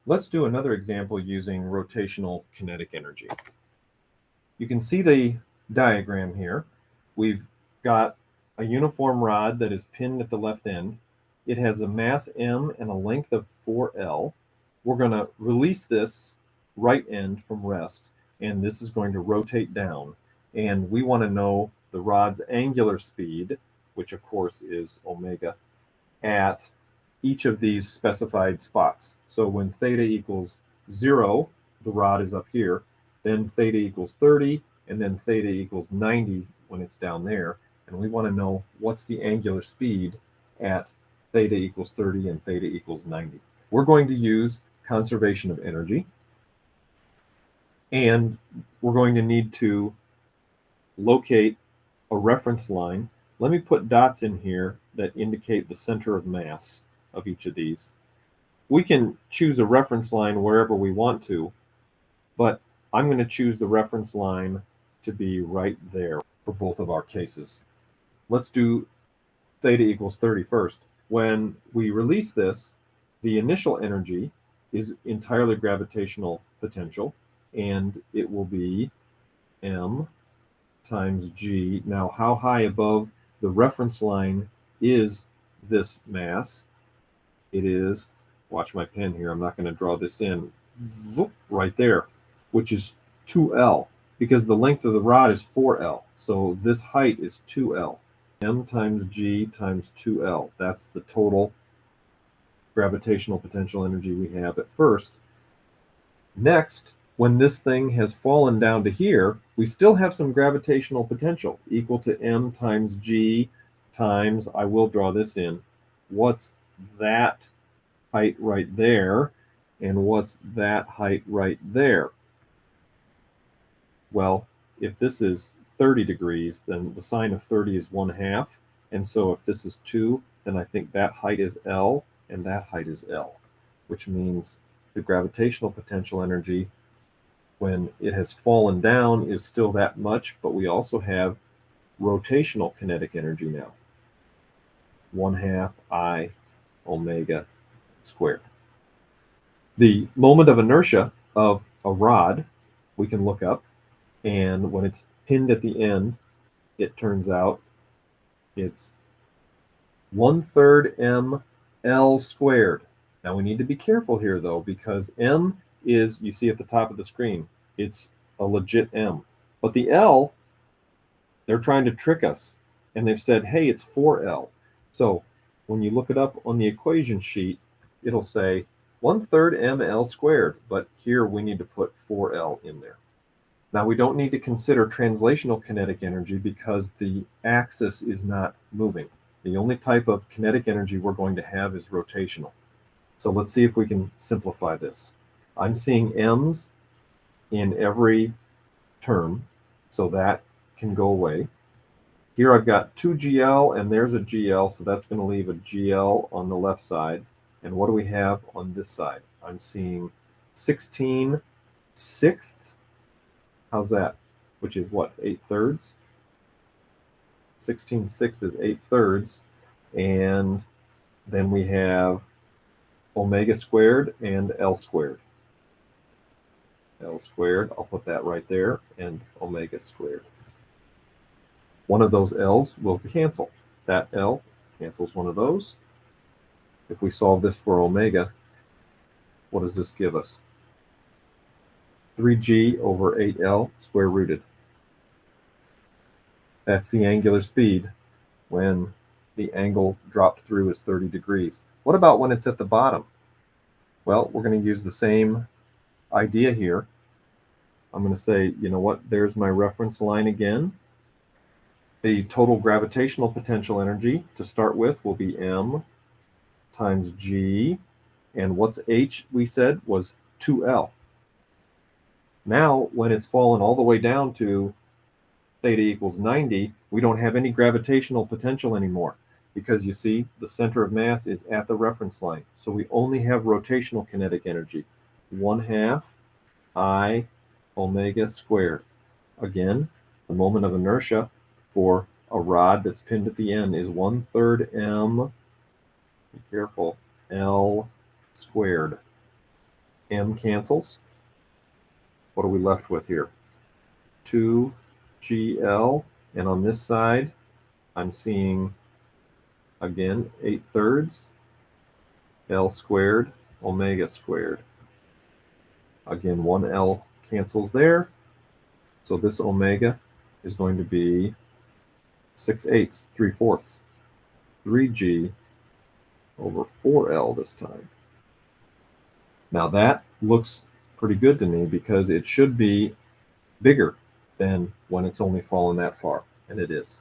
Let's do another example using rotational kinetic energy. You can see the diagram here. We've got a uniform rod that is pinned at the left end. It has a mass m and a length of 4L. We're going to release this right end from rest, and this is going to rotate down. And we want to know the rod's angular speed, which of course is omega, at each of these specified spots. So when theta equals 0, the rod is up here, then theta equals 30, and then theta equals 90 when it's down there. And we want to know what's the angular speed at theta equals 30 and theta equals 90. We're going to use conservation of energy, and we're going to need to locate a reference line. Let me put dots in here that indicate the center of mass of each of these. We can choose a reference line wherever we want to, but I'm going to choose the reference line to be right there for both of our cases. Let's do theta equals 30 first. When we release this, the initial energy is entirely gravitational potential, and it will be m times g. Now, how high above the reference line is this mass? It is, watch my pen here, I'm not going to draw this in, right there, which is 2L, because the length of the rod is 4L. So this height is 2L. M times G times 2L. That's the total gravitational potential energy we have at first. Next, when this thing has fallen down to here, we still have some gravitational potential equal to M times G times, I will draw this in, what's that height right there, and what's that height right there? Well, if this is 30 degrees, then the sine of 30 is 1/2. And so if this is 2, then I think that height is L, and that height is L, which means the gravitational potential energy when it has fallen down is still that much, but we also have rotational kinetic energy now. 1/2 I omega squared. The moment of inertia of a rod we can look up, and when it's pinned at the end, it turns out it's 1/3 mL squared. Now we need to be careful here though, because m is, you see at the top of the screen, it's a legit m. But the L, they're trying to trick us, and they've said, hey, it's 4L. So when you look it up on the equation sheet, it'll say 1/3 mL squared, but here we need to put 4L in there. Now we don't need to consider translational kinetic energy because the axis is not moving. The only type of kinetic energy we're going to have is rotational. So let's see if we can simplify this. I'm seeing m's in every term, so that can go away. Here I've got 2GL, and there's a GL, so that's going to leave a GL on the left side. And what do we have on this side? I'm seeing 16/6. How's that? Which is what, 8/3? 16/6 is 8/3. And then we have omega squared and L squared. L squared, I'll put that right there, and omega squared. One of those L's will cancel. That L cancels one of those. If we solve this for omega, what does this give us? 3G over 8L square rooted. That's the angular speed when the angle dropped through is 30 degrees. What about when it's at the bottom? Well, we're going to use the same idea here. I'm going to say, you know what, there's my reference line again. The total gravitational potential energy to start with will be M times G, and what's H we said was 2L. Now, when it's fallen all the way down to theta equals 90, we don't have any gravitational potential anymore, because you see the center of mass is at the reference line. So we only have rotational kinetic energy, 1/2 I omega squared. Again, the moment of inertia for a rod that's pinned at the end is 1/3 m, be careful, L squared. M cancels. What are we left with here? 2GL, and on this side, I'm seeing, again, 8/3 L squared omega squared. Again, one L cancels there, so this omega is going to be 6/8, 3/4, 3G over 4L this time. Now that looks pretty good to me because it should be bigger than when it's only fallen that far, and it is.